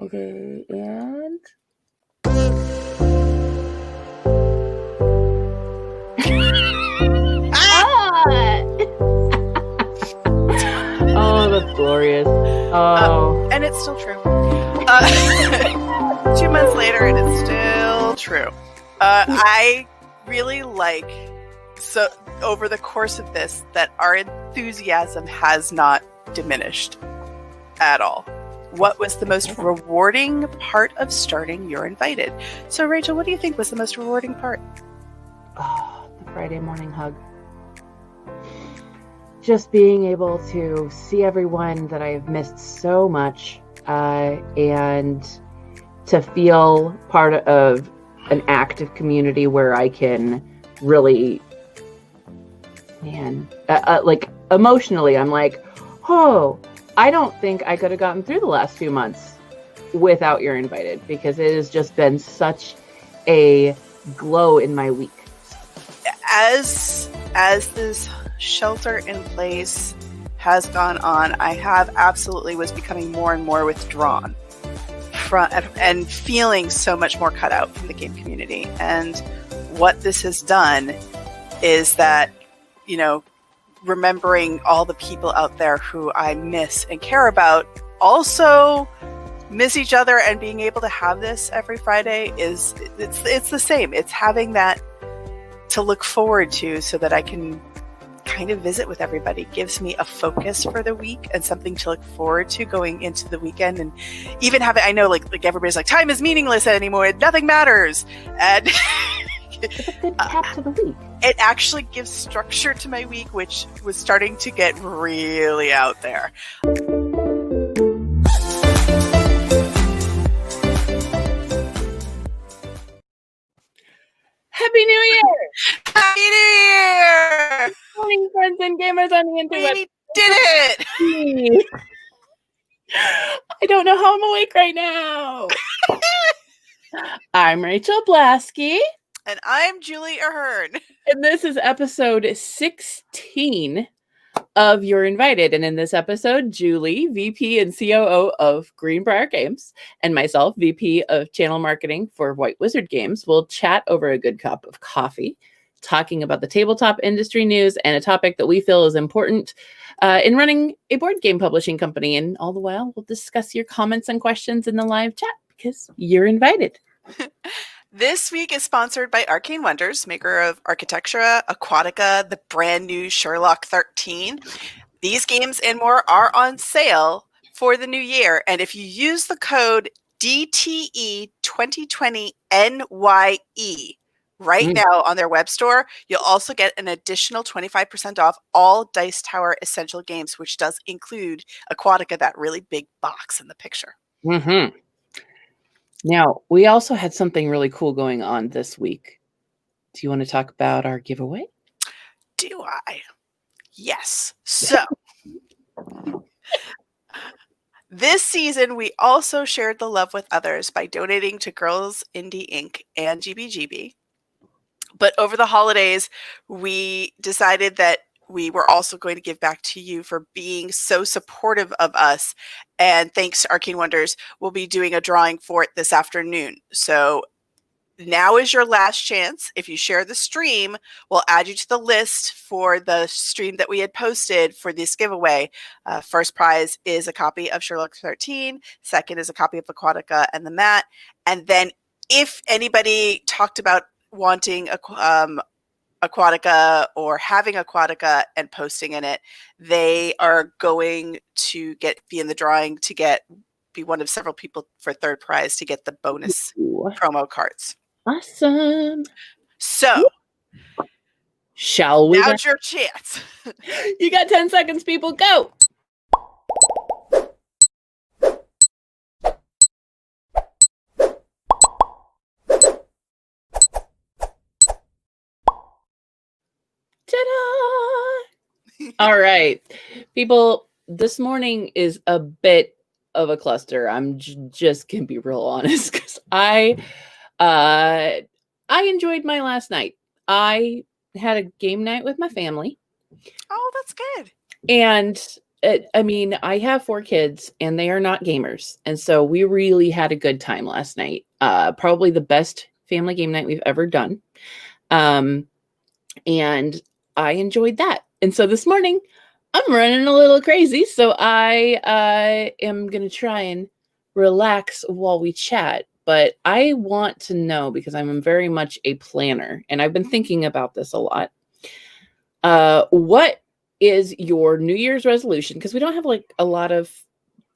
Okay, and oh, that's glorious. Oh, and it's still true. 2 months later, and it's still true. I really like, so over the course of this, that our enthusiasm has not diminished at all. What was the most rewarding part of starting You're Invited? So, Rachel, what do you think was the most rewarding part? oh, the Friday morning hug. Just being able to see everyone that I've missed so much, and to feel part of an active community where I can really, like emotionally, I'm like, oh, I don't think I could have gotten through the last few months without You're Invited, because it has just been such a glow in my week. As this shelter in place has gone on, I have absolutely was becoming more and more withdrawn from and feeling so much more cut out from the game community. And what this has done is that, you know, remembering all the people out there who I miss and care about also miss each other, and being able to have this every Friday it's the same. It's having that to look forward to so that I can kind of visit with everybody. Gives me a focus for the week and something to look forward to going into the weekend. And even having, I know like everybody's like, time is meaningless anymore, nothing matters, and It's a good cap to the week. It actually gives structure to my week, which was starting to get really out there. Happy New Year! Happy New Year! Morning, friends and gamers on the internet. We did it! I don't know how I'm awake right now. I'm Rachael Blaske. And I'm Julie Ahern. And this is episode 16 of You're Invited. And in this episode, Julie, VP and COO of Greenbrier Games, and myself, VP of Channel Marketing for White Wizard Games, will chat over a good cup of coffee, talking about the tabletop industry news and a topic that we feel is important in running a board game publishing company. And all the while, we'll discuss your comments and questions in the live chat, because you're invited. This week is sponsored by Arcane Wonders, maker of Architectura, Aquatica, the brand new Sherlock 13. These games and more are on sale for the new year. And if you use the code DTE2020NYE right now on their web store, you'll also get an additional 25% off all Dice Tower Essential games, which does include Aquatica, that really big box in the picture. Mm-hmm. Now, we also had something really cool going on this week. Do you want to talk about our giveaway? Do I? Yes. So, this season, we also shared the love with others by donating to Girls Indie Inc. and GBGB. But over the holidays, we decided that we were also going to give back to you for being so supportive of us. And thanks to Arcane Wonders, we'll be doing a drawing for it this afternoon. So now is your last chance. If you share the stream, we'll add you to the list for the stream that we had posted for this giveaway. First prize is a copy of Sherlock 13. Second is a copy of Aquatica and the Mat. And then if anybody talked about wanting Aquatica or having Aquatica and posting in it, they are going to be in the drawing to be one of several people for third prize to get the bonus promo cards. Awesome. So, shall we? Now's your chance. You got 10 seconds, people. Go. Ta-da! All right, people, this morning is a bit of a cluster. I'm just gonna be real honest, because I enjoyed my last night. I had a game night with my family. Oh, that's good. And I mean, I have 4 kids and they are not gamers. And so we really had a good time last night. Probably the best family game night we've ever done. And I enjoyed that. And so this morning I'm running a little crazy. So I am going to try and relax while we chat. But I want to know, because I'm very much a planner and I've been thinking about this a lot. What is your New Year's resolution? Because we don't have like a lot of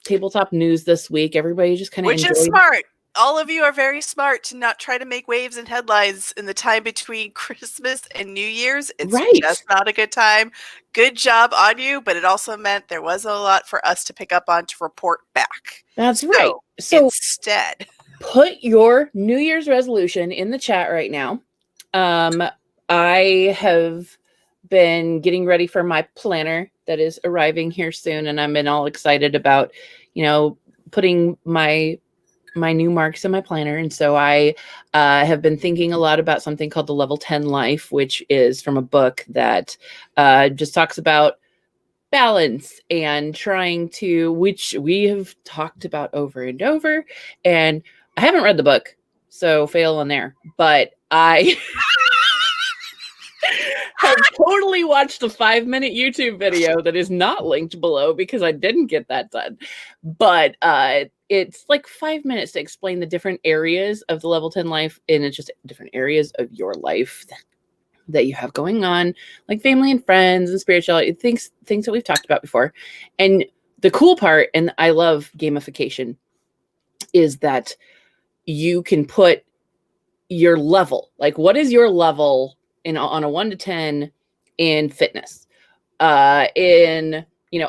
tabletop news this week. Everybody just kind of Which is smart. All of you are very smart to not try to make waves and headlines in the time between Christmas and New Year's. It's just not a good time. Good job on you, but it also meant there wasn't a lot for us to pick up on to report back. That's right. So instead, put your New Year's resolution in the chat right now. I have been getting ready for my planner that is arriving here soon, and I've been all excited about, putting my new marks in my planner. And so I have been thinking a lot about something called the Level 10 Life, which is from a book that just talks about balance and trying to, which we have talked about over and over. And I haven't read the book, so fail on there, but I have totally watched the 5-minute YouTube video that is not linked below because I didn't get that done. But it's like 5 minutes to explain the different areas of the Level 10 Life, and it's just different areas of your life that you have going on, like family and friends and spirituality, things that we've talked about before. And the cool part, and I love gamification, is that you can put your level, like what is your level on a 1 to 10 in fitness, in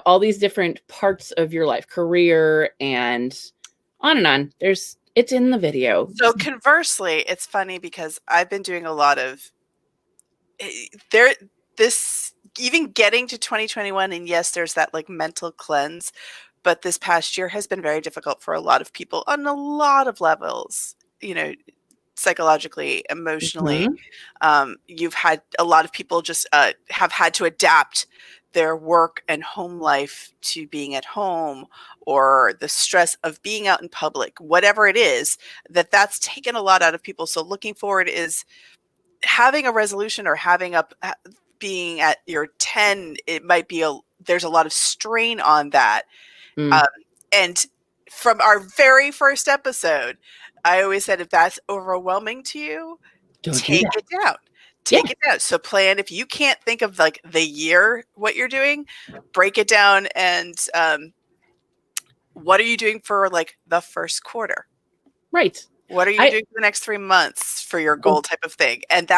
all these different parts of your life, career, and on. It's in the video. So conversely, it's funny because I've been doing a lot of even getting to 2021, and yes, there's that like mental cleanse, but this past year has been very difficult for a lot of people on a lot of levels, psychologically, emotionally. You've had a lot of people just have had to adapt their work and home life to being at home, or the stress of being out in public, whatever it is, that's taken a lot out of people. So looking forward is having a resolution, or being at your 10, it might be there's a lot of strain on that. And from our very first episode, I always said, if that's overwhelming to you, take it down. Take it down. So plan, if you can't think of like the year, what you're doing, break it down. And what are you doing for like the first quarter? Right. What are you doing for the next 3 months for your goal type of thing? And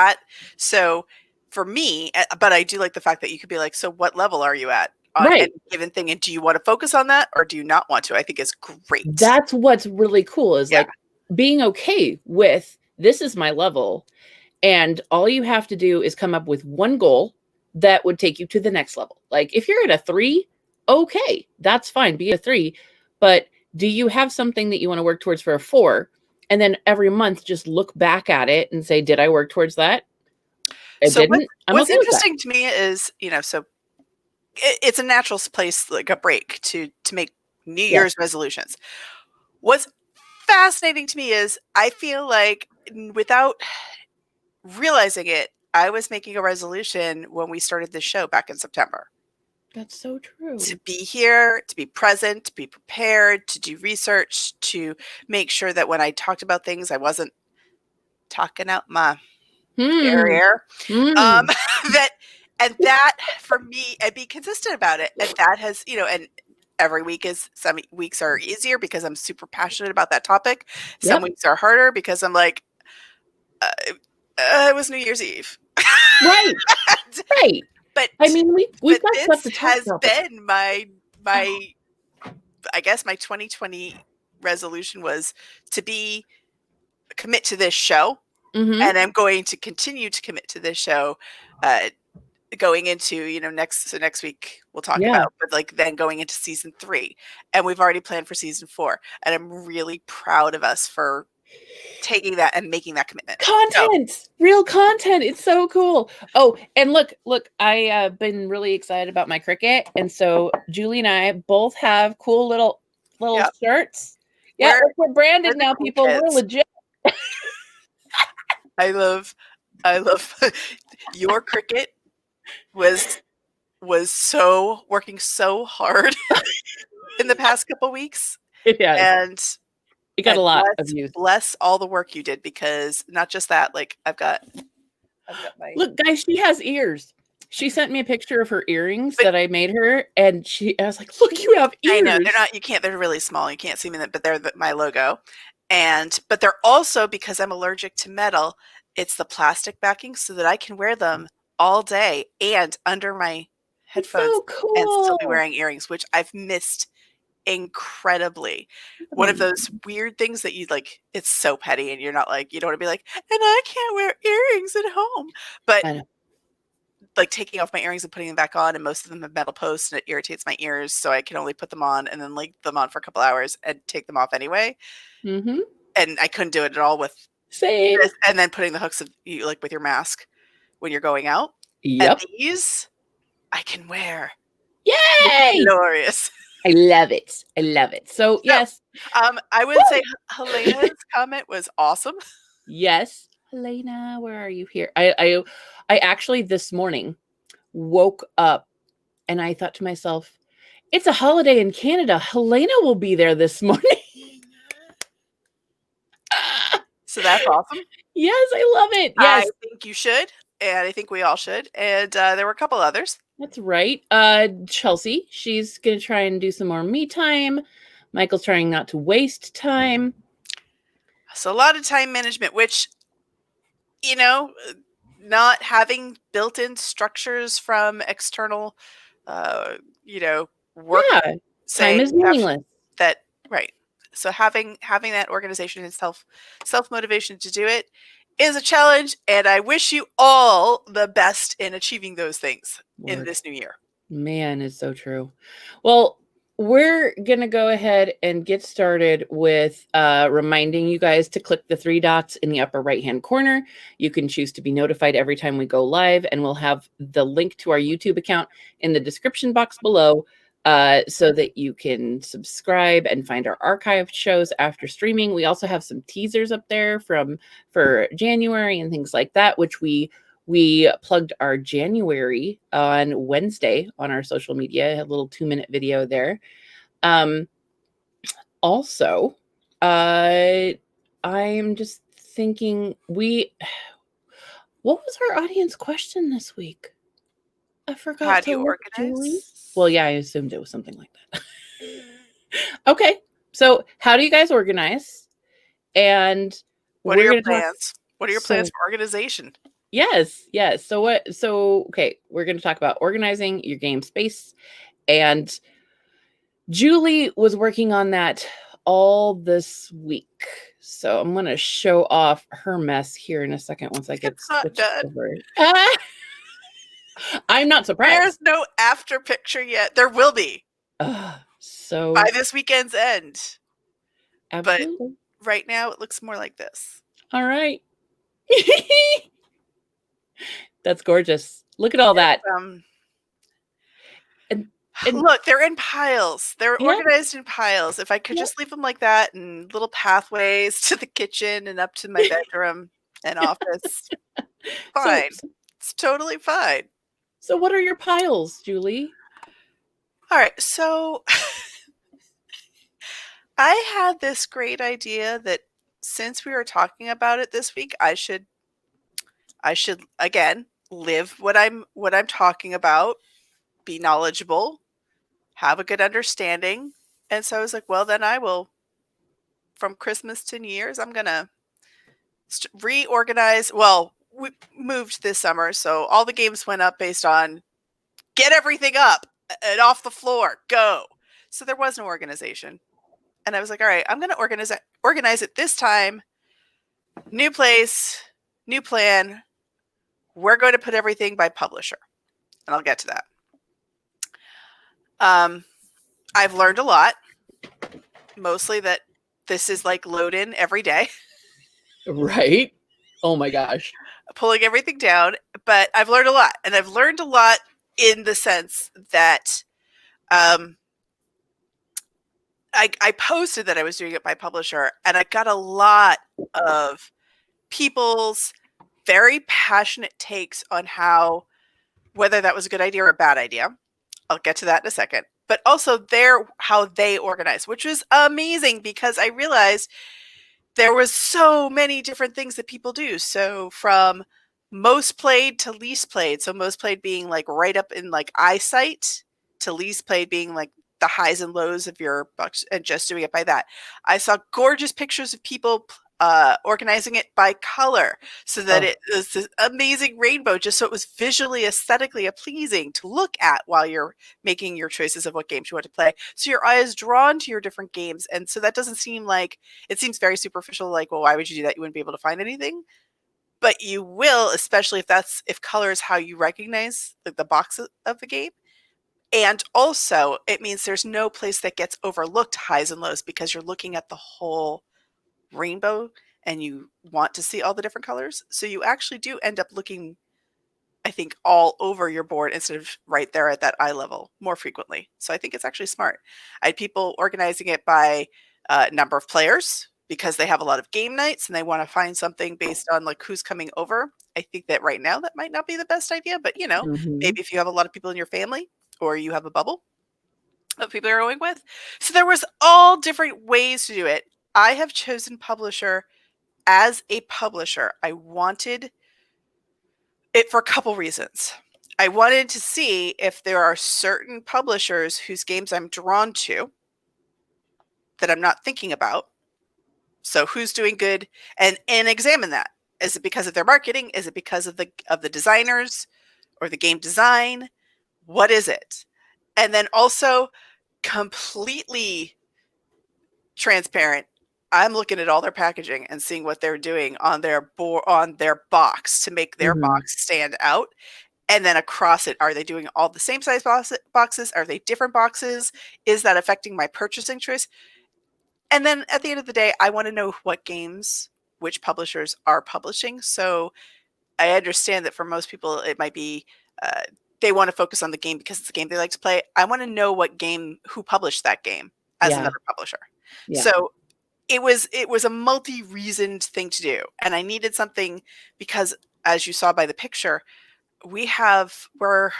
so for me, but I do like the fact that you could be like, so what level are you at on any given thing? And do you want to focus on that, or do you not want to? I think it's great. That's what's really cool, is like being okay with, this is my level. And all you have to do is come up with one goal that would take you to the next level. Like if you're at a 3, okay, that's fine. Be a 3. But do you have something that you want to work towards for a 4? And then every month, just look back at it and say, did I work towards that? So what's interesting to me is, so it's a natural place, like a break to make New Year's resolutions. What's fascinating to me is I feel like, without realizing it, I was making a resolution when we started this show back in September. That's so true. To be here, to be present, to be prepared, to do research, to make sure that when I talked about things, I wasn't talking out my area. That for me, and be consistent about it. And that has, and every week some weeks are easier because I'm super passionate about that topic. Some weeks are harder because I'm like, it was New Year's Eve. Right. Right. But I mean, we've got stuff to talk about. This has been my I guess my 2020 resolution was to commit to this show, and I'm going to continue to commit to this show, going into next week we'll talk about, but like then going into season 3, and we've already planned for season 4, and I'm really proud of us for taking that and making that commitment. Content, real content. It's so cool. Oh, and look, I have been really excited about my Cricut. And so Julie and I both have cool little Yep. shirts. Yeah, we're branded now, cool people. kids. We're legit. I love your Cricut was so working so hard in the past couple weeks. Yeah. And it got a lot of use. Bless all the work you did, because not just that, like I've got my look, guys, she has ears. She sent me a picture of her earrings that I made her, and I was like, look, you have ears. I know they're not, you can't, they're really small. You can't see them, but they're my logo. But they're also, because I'm allergic to metal, it's the plastic backing so that I can wear them all day and under my headphones so cool. and still be wearing earrings, which I've missed incredibly. One of those weird things that you like, it's so petty and you're not like, you don't want to be like, and I can't wear earrings at home. But like taking off my earrings and putting them back on, and most of them have metal posts and it irritates my ears, so I can only put them on and then leave them on for a couple hours and take them off anyway. Mm-hmm. And I couldn't do it at all with same this, and then putting the hooks of you like with your mask when you're going out. Yep. And these I can wear. Yay! Glorious. I love it. So yes. I would say Helena's comment was awesome. Yes. Helena, where are you here? I actually this morning woke up and I thought to myself, it's a holiday in Canada. Helena will be there this morning. So that's awesome. Yes, I love it. Yes. I think you should, and I think we all should. And there were a couple others. That's right. Chelsea, she's going to try and do some more me time. Michael's trying not to waste time. So a lot of time management, which, you know, not having built-in structures from external, work. Yeah, time is meaningless. Right. So having that organization and self-motivation to do it is a challenge, and I wish you all the best in achieving those things in this new year. Man, it's so true. Well, we're going to go ahead and get started with reminding you guys to click the 3 dots in the upper right-hand corner. You can choose to be notified every time we go live, and we'll have the link to our YouTube account in the description box below so that you can subscribe and find our archived shows after streaming. We also have some teasers up there for January and things like that, which we plugged our January on Wednesday on our social media, a little 2-minute video there. Also, I'm just thinking what was our audience question this week? I forgot. How do you organize? Julie? Well, yeah, I assumed it was something like that. Okay. So how do you guys organize? And what are your plans? What are your plans for organization? Yes. So okay, we're going to talk about organizing your game space. And Julie was working on that all this week. So I'm going to show off her mess here in a second once I get switched over. I'm not surprised. There's no after picture yet. There will be. So by this weekend's end. Absolutely. But right now it looks more like this. All right. That's gorgeous. Look at all that. And look, they're in piles. They're organized in piles. If I could just leave them like that, and little pathways to the kitchen and up to my bedroom and office, fine. It's totally fine. So what are your piles, Julie? All right. So I had this great idea that since we were talking about it this week, I should again live what I'm talking about, be knowledgeable, have a good understanding. And so I was like, well, then I will, from Christmas to New Year's, I'm going to reorganize. Well, we moved this summer, so all the games went up based on get everything up and off the floor, go. So there was no organization. And I was like, all right, I'm going to organize it this time. New place, new plan. We're going to put everything by publisher. And I'll get to that. I've learned a lot. Mostly that this is like load in every day. Right? Oh my gosh. pulling everything down. But I've learned a lot, and I've learned a lot in the sense that um, I posted that I was doing it by publisher, and I got a lot of people's very passionate takes on how whether that was a good idea or a bad idea. I'll get to that in a second. But also how they organize, which was amazing because I realized there was so many different things that people do. So from most played to least played. So most played being like right up in like eyesight to least played being like the highs and lows of your bucks and just doing it by that. I saw gorgeous pictures of people organizing it by color so that it was this amazing rainbow, just so it was visually, aesthetically pleasing to look at while you're making your choices of what games you want to play. So your eye is drawn to your different games. And so that doesn't seem like, it seems very superficial, like, well, why would you do that? You wouldn't be able to find anything. But you will, especially if color is how you recognize the box of the game. And also, it means there's no place that gets overlooked highs and lows because you're looking at the whole rainbow and you want to see all the different colors. So you actually do end up looking, I think, all over your board instead of right there at that eye level more frequently. So I think it's actually smart. I had people organizing it by number of players because they have a lot of game nights and they want to find something based on like who's coming over. I think that right now that might not be the best idea, but maybe if you have a lot of people in your family or you have a bubble of people you're going with. So there was all different ways to do it. I have chosen publisher as a publisher. I wanted it for a couple reasons. I wanted to see if there are certain publishers whose games I'm drawn to that I'm not thinking about. So who's doing good and examine that. Is it because of their marketing? Is it because of the designers or the game design? What is it? And then also completely transparent. I'm looking at all their packaging and seeing what they're doing on their box to make their box stand out. And then across it, are they doing all the same size boxes? Are they different boxes? Is that affecting my purchasing choice? And then at the end of the day, I want to know what games, which publishers are publishing. So I understand that for most people, it might be they want to focus on the game because it's a game they like to play. I want to know who published that game as another publisher. Yeah. So it was a multi-reasoned thing to do. And I needed something because, as you saw by the picture, we're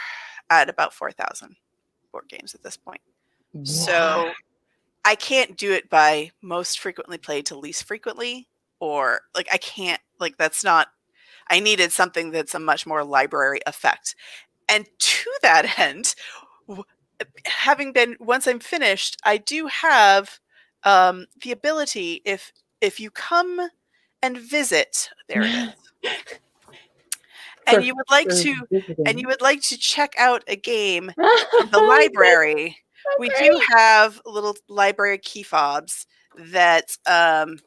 at about 4,000 board games at this point. Wow. So I can't do it by most frequently played to least frequently, or like I can't, like that's not, I needed something that's a much more library effect. And to that end, once I'm finished, I do have the ability, if you come and visit, there it is, and you would like to check out a game from the library. So we do have little library key fobs that that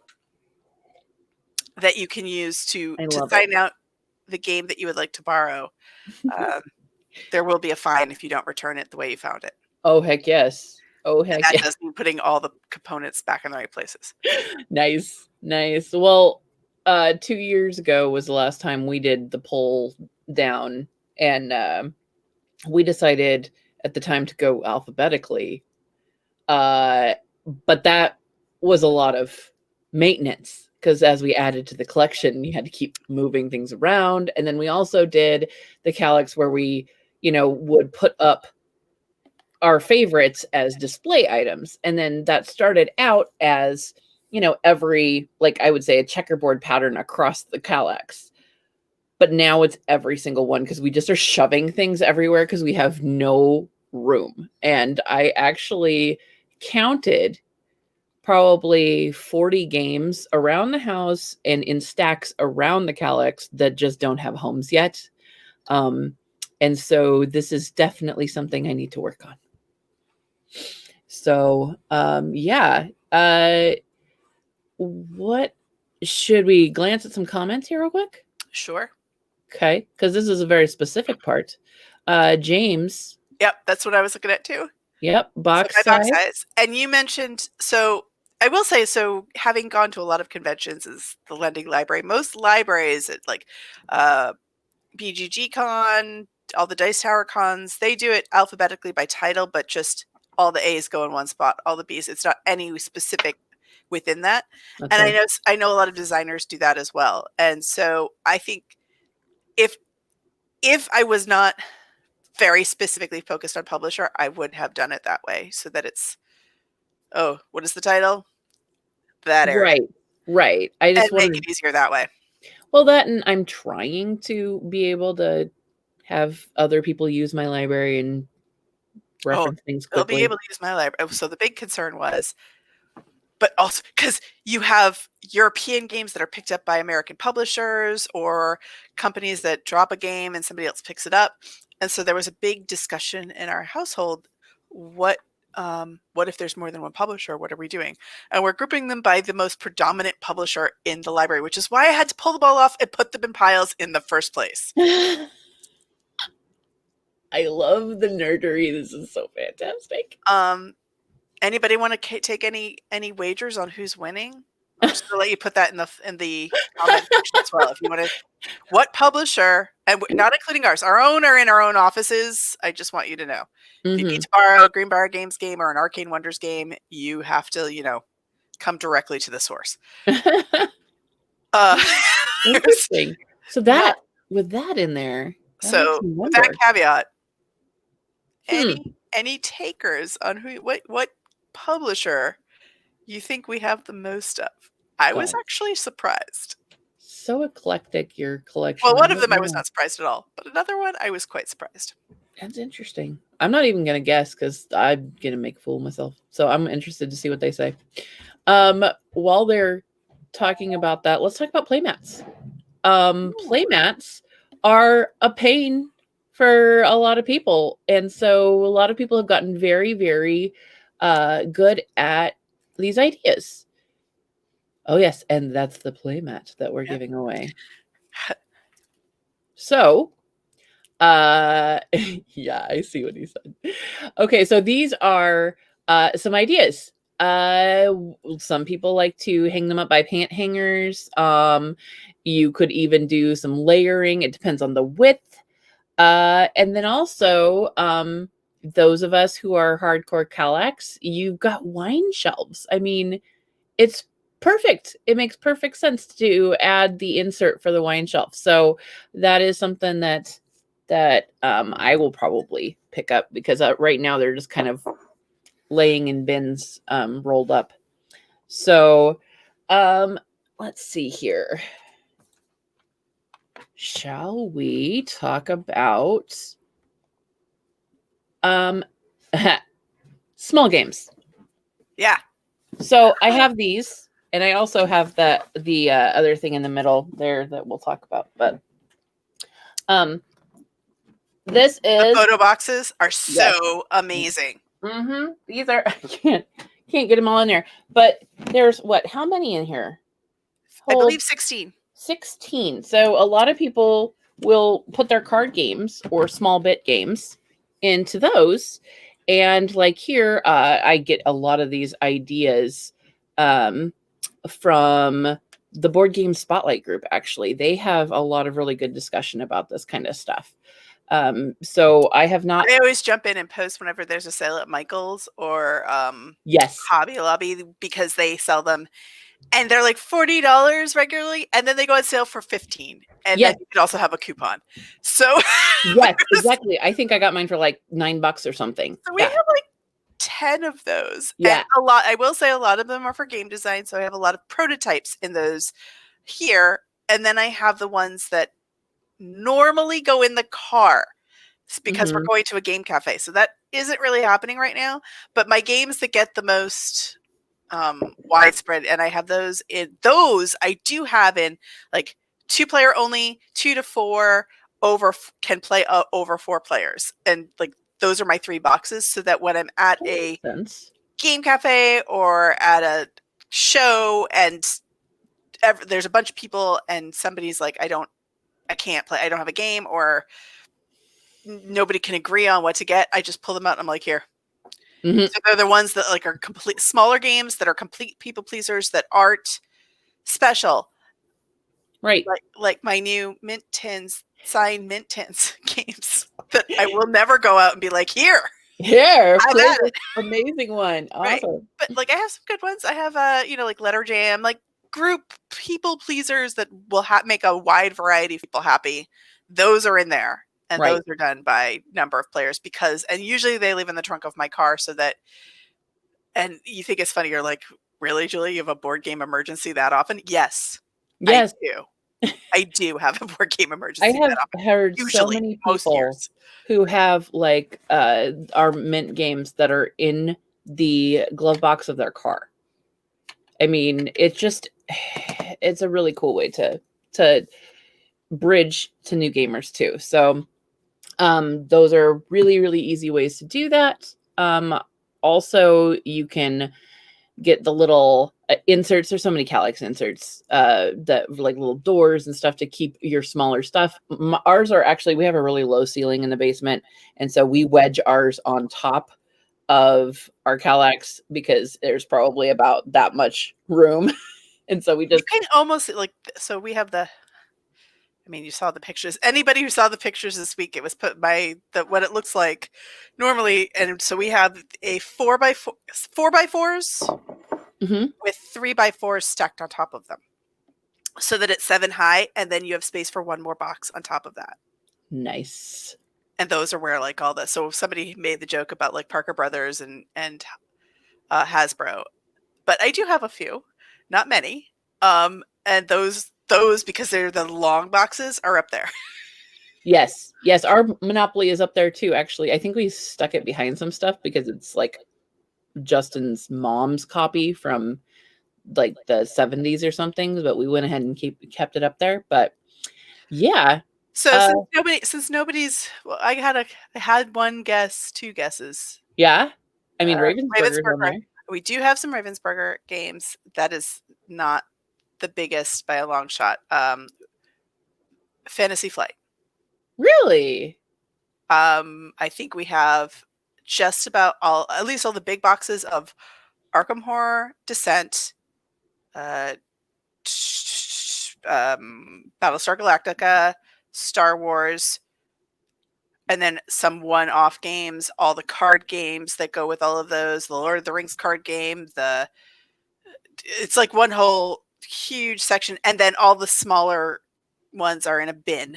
you can use to sign out the game that you would like to borrow. There will be a fine if you don't return it the way you found it. Oh, heck yes. Oh, heck yes. That does mean putting all the components back in the right places. Nice. Well, 2 years ago was the last time we did the pull down, and we decided at the time to go alphabetically. But that was a lot of maintenance because as we added to the collection, you had to keep moving things around. And then we also did the Calyx where we, would put up our favorites as display items. And then that started out as, every, like I would say, a checkerboard pattern across the Calyx. But now it's every single one because we just are shoving things everywhere because we have no room. And I actually counted probably 40 games around the house and in stacks around the Calyx that just don't have homes yet. And so this is definitely something I need to work on. So, yeah. What should we glance at some comments here real quick? Sure. Okay, because this is a very specific part. James. Yep, that's what I was looking at too. Yep, box size. And you mentioned, so I will say, so having gone to a lot of conventions as the lending library, most libraries at like BGG Con, all the Dice Tower cons, they do it alphabetically by title, but just all the A's go in one spot, all the B's. It's not any specific within that. And Okay. I know a lot of designers do that as well. And so I think if I was not very specifically focused on publisher, I would have done it that way so that it's, oh, what is the title? That area. Right. Right. I And just make wanted, it easier that way. well, that, and I'm trying to be able to have other people use my library and Oh, reference things they'll be quickly. able to use my library. So the big concern was, but also because you have European games that are picked up by American publishers or companies that drop a game and somebody else picks it up. And so there was a big discussion in our household. What if there's more than one publisher? What are we doing? And we're grouping them by the most predominant publisher in the library, which is why I had to pull the ball off and put them in piles in the first place. I love the nerdery. This is so fantastic. Anybody want to take any wagers on who's winning? I'm just gonna let you put that in the comment section as well. If you want to, what publisher, and not including ours, our own are in our own offices. I just want you to know, if you need to borrow a Greenbrier Games game or an Arcane Wonders game, you have to, come directly to the source. Interesting. So that, with that in there, that makes So me with that wonder. caveat, any takers on what publisher you think we have the most of? I was God, actually surprised. so eclectic, your collection. Well, I one of don't them I was know. not surprised at all, but another one I was quite surprised. That's interesting. I'm not even gonna guess because I'm gonna make a fool of myself. So I'm interested to see what they say. While they're talking about that, let's talk about playmats. Playmats are a pain for a lot of people, and so a lot of people have gotten very, very good at these ideas. Oh yes, and that's the playmat that we're giving away. So, yeah, I see what he said. Okay, so these are some ideas. Some people like to hang them up by pant hangers. You could even do some layering. It depends on the width. And then also, those of us who are hardcore Kallax, you've got wine shelves. I mean, it's perfect. It makes perfect sense to add the insert for the wine shelf. So that is something that I will probably pick up because right now they're just kind of laying in bins rolled up. So let's see here. Shall we talk about small games? Yeah. So I have these, and I also have the other thing in the middle there that we'll talk about. But this is the photo boxes are so amazing. These are I can't get them all in there, but there's what? How many in here? I believe 16. 16. So a lot of people will put their card games or small bit games into those. And like here, I get a lot of these ideas from the Board Game Spotlight group, actually. They have a lot of really good discussion about this kind of stuff. So I have not. I always jump in and post whenever there's a sale at Michael's or Yes. Hobby Lobby because they sell them. And they're like $40 regularly, and then they go on sale for $15. And then you can also have a coupon. So yes, exactly. I think I got mine for like $9 or something. So we have like 10 of those. Yeah. And I will say a lot of them are for game design. So I have a lot of prototypes in those here. And then I have the ones that normally go in the car because we're going to a game cafe. So that isn't really happening right now. But my games that get the most widespread, and I have those I do have in like 2-player only, 2 to 4 can play over 4 players, and like those are my 3 boxes, so that when I'm at a game cafe or at a show and there's a bunch of people and somebody's like, I can't play, I don't have a game, or nobody can agree on what to get, I just pull them out and I'm like, here, Mhm. So they're the ones that like are complete smaller games that are complete people pleasers that aren't special. Right. Like my new mint tins, signed mint tins games that I will never go out and be like, here, Here, have play at this it. amazing one. Right. Awesome. But like I have some good ones. I have like letter jam, like group people pleasers that will make a wide variety of people happy. Those are in there. And Right. those are done by number of players and usually they live in the trunk of my car so that, and you think it's funny, you're like, really, Julie, you have a board game emergency that often? Yes, I Yes. do. I do have a board game I emergency that have often. heard so Usually, many most people years. who have like our mint games that are in the glove box of their car. I mean, it's just it's a really cool way to bridge to new gamers too. So those are really, really easy ways to do that. Also, you can get the little inserts. There's so many Calyx inserts that like little doors and stuff to keep your smaller stuff. Ours are actually, we have a really low ceiling in the basement. And so we wedge ours on top of our Calyx because there's probably about that much room. And so we You just, can almost like, so we have you saw the pictures. Anybody who saw the pictures this week, it was put by what it looks like normally. And so we have a 4x4s Mhm. with 3x4s stacked on top of them so that it's 7 high. And then you have space for one more box on top of that. Nice. And those are where like all the, so somebody made the joke about like Parker Brothers and Hasbro, but I do have a few, not many. And those because they're the long boxes are up there. Yes. Yes. Our Monopoly is up there too, actually. I think we stuck it behind some stuff because it's like Justin's mom's copy from like the 70s or something, but we went ahead and kept it up there. But yeah. So Uh since nobody's, well, I had one guess, two guesses. yeah. I mean Ravensburger's on Ravensburger. there. We do have some Ravensburger games. That is not the biggest by a long shot. Fantasy Flight. Really? I think we have just about at least all the big boxes of Arkham Horror, Descent, uh, Battlestar Galactica, Star Wars, and then some one-off games, all the card games that go with all of those, the Lord of the Rings card game, it's like one whole huge section, and then all the smaller ones are in a bin.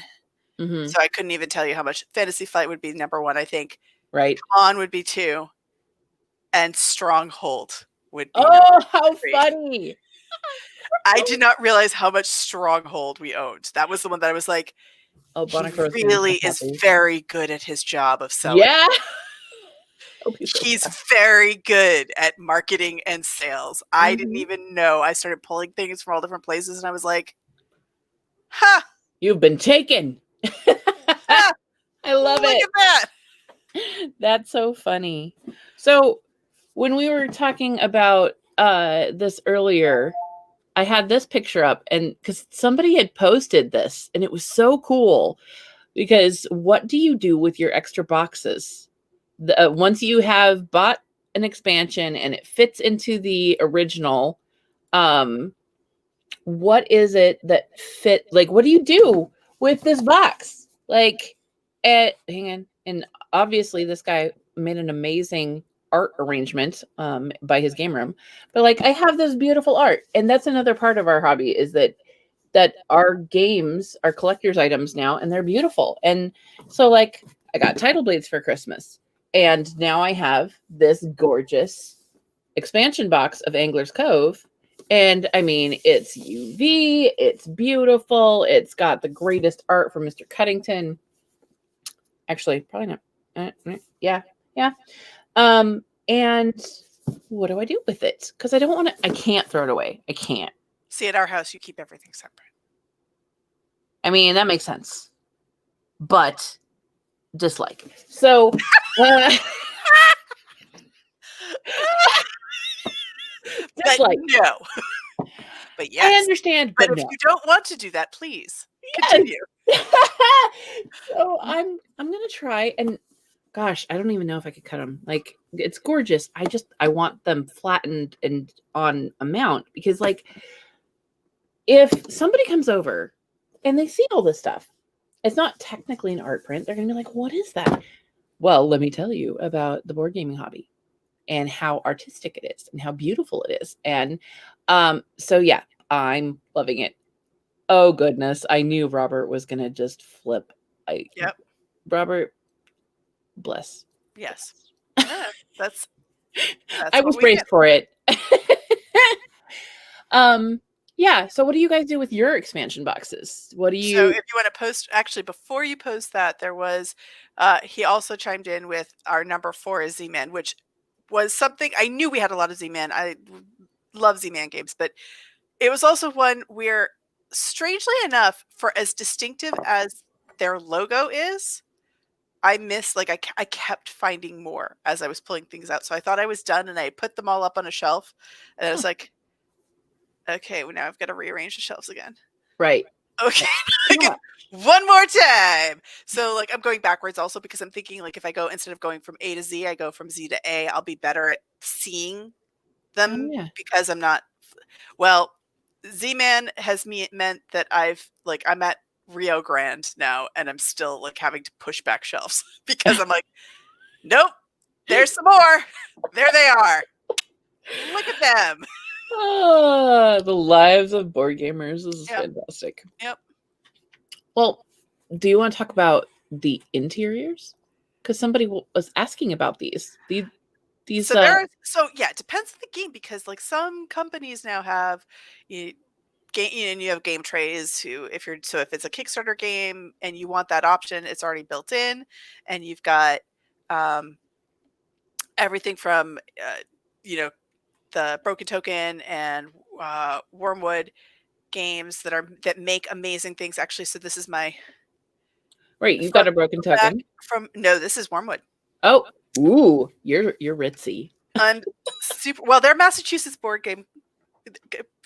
Mm-hmm. So I couldn't even tell you how much. Fantasy Flight would be number one, I think. Right. On would be 2, and Stronghold would be. Oh, how funny. I did not realize how much Stronghold we owned. That was the one that I was like, Oh, he Bonacor's really is very good at his job of selling. Yeah. He's very good at marketing and sales. I didn't even know. I started pulling things from all different places and I was like, ha! You've been taken. I love it. Look at that. That's so funny. So when we were talking about this earlier, I had this picture up and because somebody had posted this and it was so cool because what do you do with your extra boxes? Once you have bought an expansion and it fits into the original, what is it that fit? Like, what do you do with this box? Like, hang on. And obviously this guy made an amazing art arrangement by his game room, but like I have this beautiful art, and that's another part of our hobby is that our games are collector's items now and they're beautiful. And so like I got Tidal Blades for Christmas, and now I have this gorgeous expansion box of Angler's Cove. And I mean, it's UV, it's beautiful, it's got the greatest art from Mr. Cuddington. Actually, probably not. Yeah. And what do I do with it? Because I don't want to, I can't throw it away. I can't. See, at our house, you keep everything separate. I mean, that makes sense. But dislike. So, dislike. No. But yes. I understand. But if you don't want to do that, please continue. So I'm gonna try, and gosh, I don't even know if I could cut them. Like, it's gorgeous. I want them flattened and on a mount, because like if somebody comes over and they see all this stuff, it's not technically an art print. They're going to be like, what is that? Well, let me tell you about the board gaming hobby and how artistic it is and how beautiful it is. And so, yeah, I'm loving it. Oh, goodness. I knew Robert was going to just flip. Yep. Robert, bless. Yes. Yeah, that's I what was we braced do. for it. Yeah. So what do you guys do with your expansion boxes? What do So you if you want to post, actually, before you post that, there was, he also chimed in with our number 4 is Z-Man, which was something I knew we had a lot of Z-Man. I love Z-Man games, but it was also one where, strangely enough, for as distinctive as their logo is, I miss, like, I kept finding more as I was pulling things out. So I thought I was done and I put them all up on a shelf. And I was like, okay, well, now I've got to rearrange the shelves again. right? Okay. Yeah. One more time. So like I'm going backwards also because I'm thinking like if I go instead of going from A to Z, I go from Z to A, I'll be better at seeing Oh them yeah. because I'm not well, Z-Man has meant that I'm at Rio Grande now and I'm still like having to push back shelves because I'm like, nope, there's some more. There they are. Look at them. The lives of board gamers. This is Yep. fantastic. Yep. Well, do you want to talk about the interiors? Because somebody was asking about these. These. So there are, so yeah, it depends on the game because like some companies now have you game, and you have game trays who if it's a Kickstarter game and you want that option, it's already built in, and you've got um, everything from you know the Broken Token and Wormwood games that make amazing things. Actually, so this is my Right, you've got front a broken back token. from no, this is Wormwood. Oh, ooh, you're ritzy. I'm super well. They're Massachusetts board game.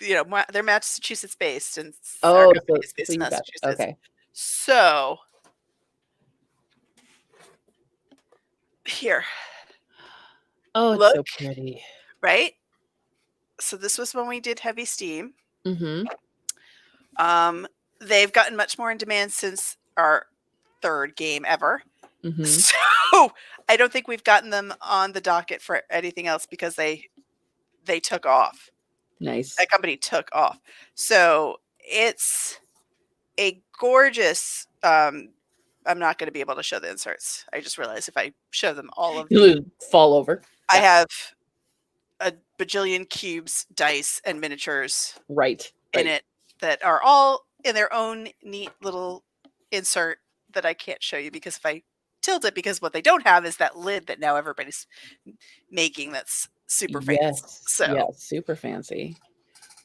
They're Massachusetts based, and our Oh, company is so based in you've got Massachusetts. okay. So here, Oh, it's look, so pretty. right? So this was when we did Heavy Steam. Mm-hmm. They've gotten much more in demand since our 3rd game ever. Mm-hmm. So I don't think we've gotten them on the docket for anything else because they took off. Nice. That company took off. So it's a gorgeous I'm not going to be able to show the inserts. I just realized if I show them all of You fall over. I Yeah. have a bajillion cubes, dice, and miniatures Right. in it that are all in their own neat little insert that I can't show you because if I tilt it, because what they don't have is that lid that now everybody's making that's super fancy. Yes. So Yeah, super fancy.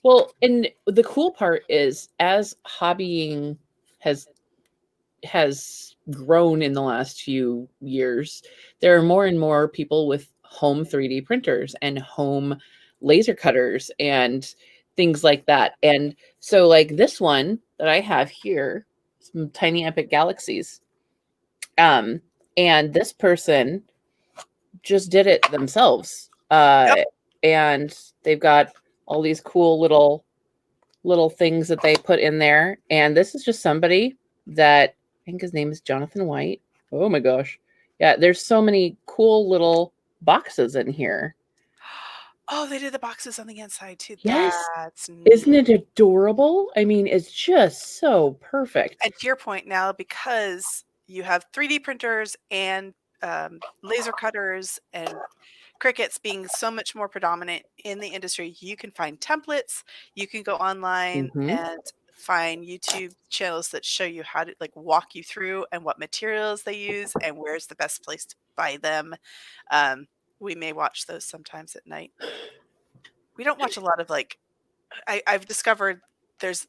Well, and the cool part is as hobbying has grown in the last few years, there are more and more people with home 3D printers and home laser cutters and things like that. And so like this one that I have here, some tiny epic galaxies. And this person just did it themselves. And they've got all these cool little things that they put in there. And this is just somebody that I think his name is Jonathan White. Oh my gosh. Yeah, there's so many cool little boxes in here. oh, they did the boxes on the inside too. Yes. That's Isn't neat. it adorable? I mean, it's just so perfect. And to your point now, because you have 3D printers and laser cutters and Crickets being so much more predominant in the industry, you can find templates. You can go online Mhm. and find YouTube channels that show you how to like walk you through and what materials they use and where's the best place to buy them. We may watch those sometimes at night. We don't watch a lot of like I've discovered there's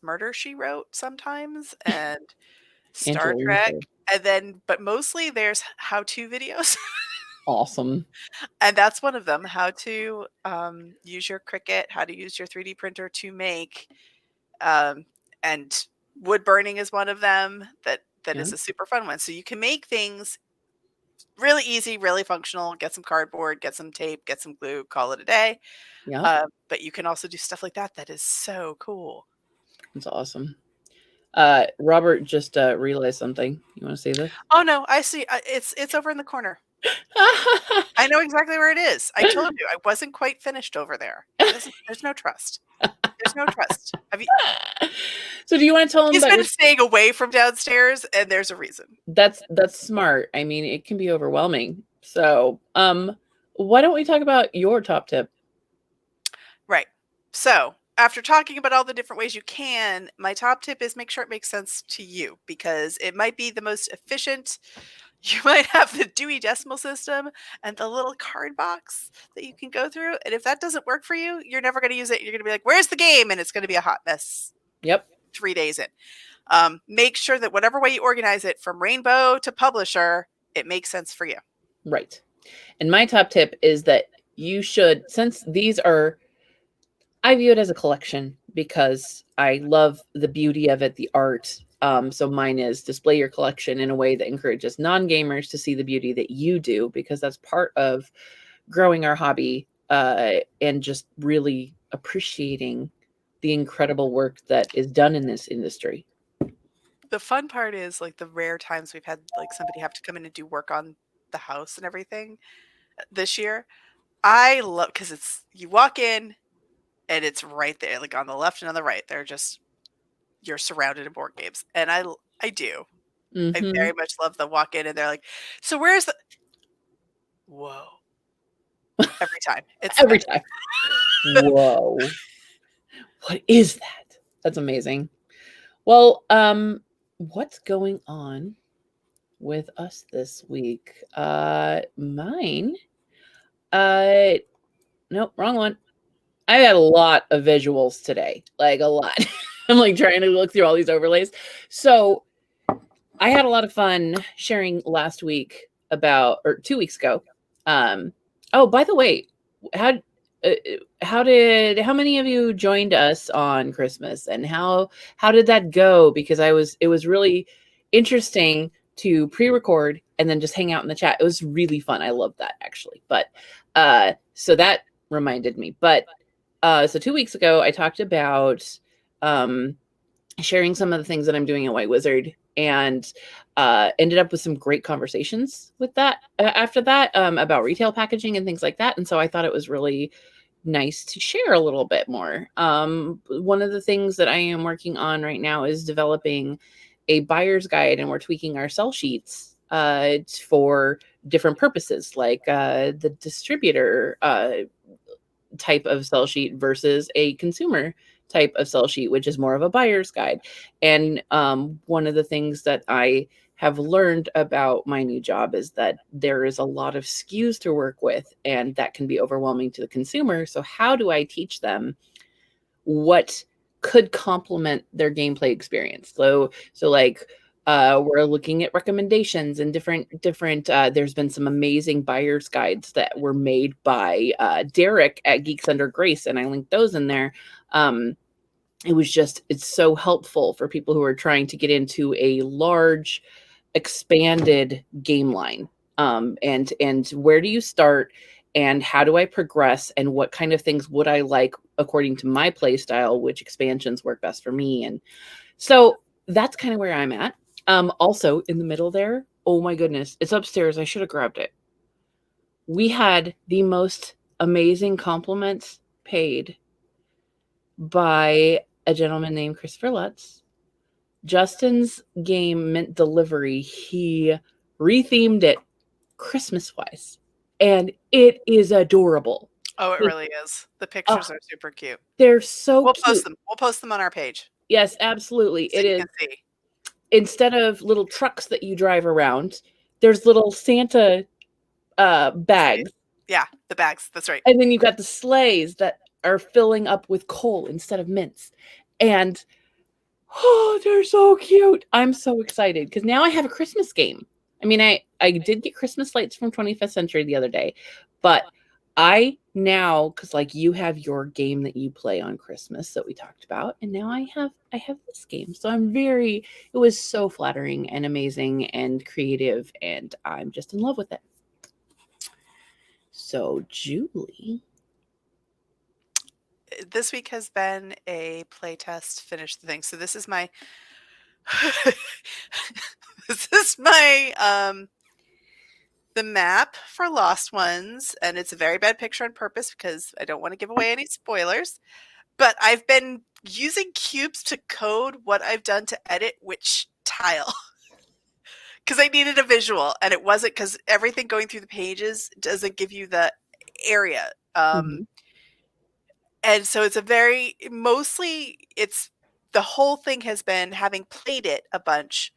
Murder She Wrote sometimes and Star Angela Trek, Winslow. and then but mostly there's how-to videos. Awesome. And that's one of them, how to use your Cricut, how to use your 3D printer to make, and wood burning is one of them that Yeah. is a super fun one. So you can make things Really easy, really functional. Get some cardboard, get some tape, get some glue, call it a day. Yeah, But you can also do stuff like that. That is so cool. that's awesome. Robert just realized something. You want to say this? Oh no, I see. It's over in the corner. I know exactly where it is. I told you I wasn't quite finished over there. There's no trust. There's no trust. Have you? So, do you want to tell him He's about been your? staying away from downstairs, and there's a reason. That's smart. I mean, it can be overwhelming. So, why don't we talk about your top tip? Right. So, after talking about all the different ways you can, my top tip is make sure it makes sense to you because it might be the most efficient. You might have the Dewey Decimal System and the little card box that you can go through. And if that doesn't work for you, you're never going to use it. You're going to be like, where's the game? And it's going to be a hot mess Yep. 3 days in. Make sure that whatever way you organize it, from rainbow to publisher, it makes sense for you. Right. And my top tip is that you should, since these are, I view it as a collection because I love the beauty of it, the art. So mine is display your collection in a way that encourages non-gamers to see the beauty that you do, because that's part of growing our hobby and just really appreciating the incredible work that is done in this industry. The fun part is like the rare times we've had like somebody have to come in and do work on the house and everything this year. I love because it's you walk in and it's right there, like on the left and on the right. They're just you're surrounded in board games, and I do. I Mm-hmm. very much love the walk in and they're like, so where's the whoa every time it's the Every best. time. Whoa. What is that? That's amazing. Well, what's going on with us this week? Mine. Nope, wrong one. I had a lot of visuals today, like a lot. I'm like trying to look through all these overlays. So I had a lot of fun sharing last week or 2 weeks ago. Oh, by the way, how how many of you joined us on Christmas, and how did that go? Because it was really interesting to pre-record and then just hang out in the chat. It was really fun. I love that actually. But so that reminded me. But so 2 weeks ago, I talked about sharing some of the things that I'm doing at White Wizard, and ended up with some great conversations with that after that about retail packaging and things like that. And so I thought it was really nice to share a little bit more. One of the things that I am working on right now is developing a buyer's guide, and we're tweaking our sell sheets for different purposes, like the distributor type of sell sheet versus a consumer type of sell sheet, which is more of a buyer's guide. And one of the things that I have learned about my new job is that there is a lot of SKUs to work with, and that can be overwhelming to the consumer. So how do I teach them what could complement their gameplay experience? So like we're looking at recommendations and different there's been some amazing buyer's guides that were made by Derek at Geeks Under Grace, and I linked those in there. It's so helpful for people who are trying to get into a large expanded game line, and where do you start, and how do I progress, and what kind of things would I like according to my play style, which expansions work best for me. And so that's kind of where I'm at. Also in the middle there, oh my goodness, it's upstairs. I should have grabbed it. We had the most amazing compliments paid by a gentleman named Christopher Lutz. Justin's game Mint Delivery, he rethemed it Christmas-wise, and it is adorable. Oh, it really is. The pictures are super cute. They're so We'll cute. post them. We'll post them on our page. Yes, absolutely. So it you is. can see. Instead of little trucks that you drive around, there's little Santa bags. Yeah, the bags. That's right. And then you've got the sleighs that are filling up with coal instead of mints. And oh, they're so cute. I'm so excited because now I have a Christmas game. I mean, I did get Christmas lights from 25th Century the other day, but I now, because like you have your game that you play on Christmas that we talked about, and now I have this game. So it was so flattering and amazing and creative, and I'm just in love with it. So Julie, this week has been a playtest finish the thing. So this is my the map for Lost Ones, and it's a very bad picture on purpose because I don't want to give away any spoilers. But I've been using cubes to code what I've done to edit which tile. Because I needed a visual, and it wasn't, because everything going through the pages doesn't give you the area. And so it's the whole thing has been, having played it a bunch,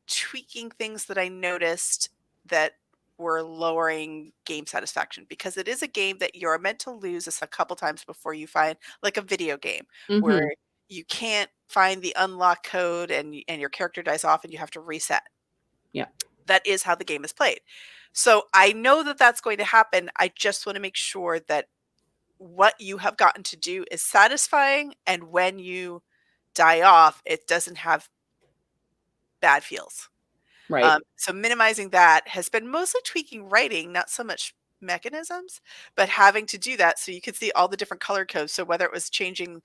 tweaking things that I noticed that were lowering game satisfaction, because it is a game that you're meant to lose a couple times before you find, like a video game where you can't find the unlock code and your character dies off and you have to reset. Yeah. That is how the game is played. So I know that that's going to happen. I just want to make sure that what you have gotten to do is satisfying, and when you die off, it doesn't have bad feels. Right. So minimizing that has been mostly tweaking writing, not so much mechanisms, but having to do that so you could see all the different color codes. So whether it was changing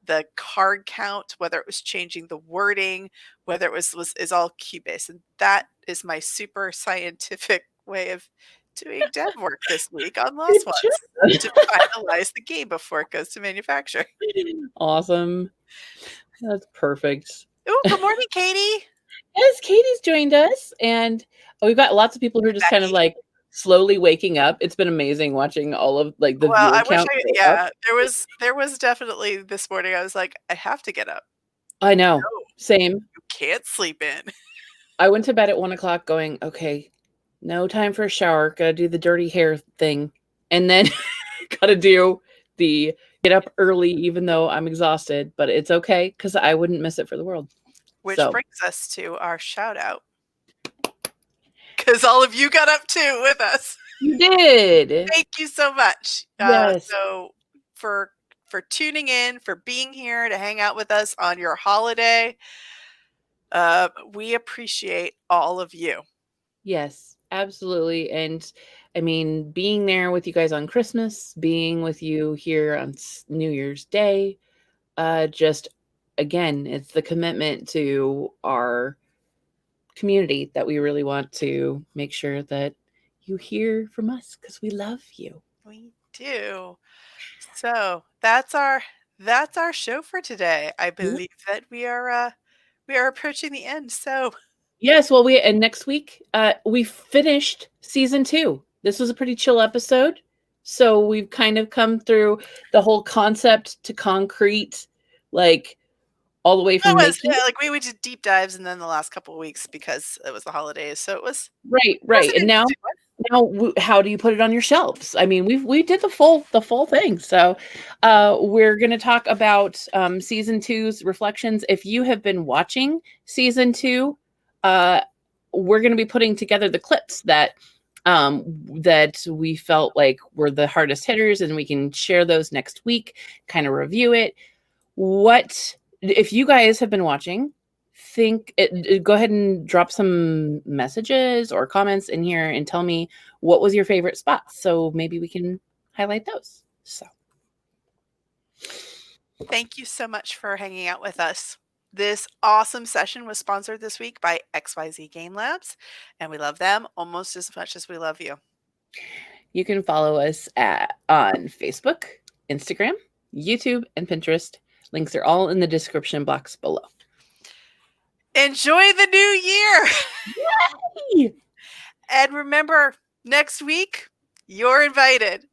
the card count, whether it was changing the wording, whether it was is all cube-based. And that is my super scientific way of doing dev work this week on Lost Ones to finalize the game before it goes to manufacturing. Awesome. That's perfect. Oh, good morning, Katie. Yes, Katie's joined us, and we've got lots of people who are just kind of like slowly waking up. It's been amazing watching all of like the viewer count. There was definitely this morning. I was like, I have to get up. I know. No, same. You can't sleep in. I went to bed at 1:00 going, okay, no time for a shower. Gotta do the dirty hair thing. And then gotta do the get up early, even though I'm exhausted, but it's okay because I wouldn't miss it for the world. Which brings us to our shout out. Because all of you got up too with us. You did. Thank you so much. Yes. So for tuning in, for being here to hang out with us on your holiday, we appreciate all of you. Yes, absolutely. And I mean, being there with you guys on Christmas, being with you here on New Year's Day, just again, it's the commitment to our community that we really want to make sure that you hear from us, because we love you. We do. So that's our show for today. I believe that we are approaching the end. So yes, well, and next week we finished season 2. This was a pretty chill episode, so we've kind of come through the whole concept to concrete, like all the way from making. Yeah, like we did deep dives, and then the last couple of weeks because it was the holidays, so it was right. And now how do you put it on your shelves? I mean, we did the full thing. So we're going to talk about season 2's reflections. If you have been watching season 2, we're going to be putting together the clips that we felt like were the hardest hitters, and we can share those next week, kind of review it. If you guys have been watching, go ahead and drop some messages or comments in here and tell me what was your favorite spot, so maybe we can highlight those. So thank you so much for hanging out with us. This awesome session was sponsored this week by XYZ Game Labs, and we love them almost as much as we love you. You can follow us on Facebook, Instagram, YouTube, and Pinterest. Links are all in the description box below. Enjoy the new year! Yay! And remember, next week, you're invited.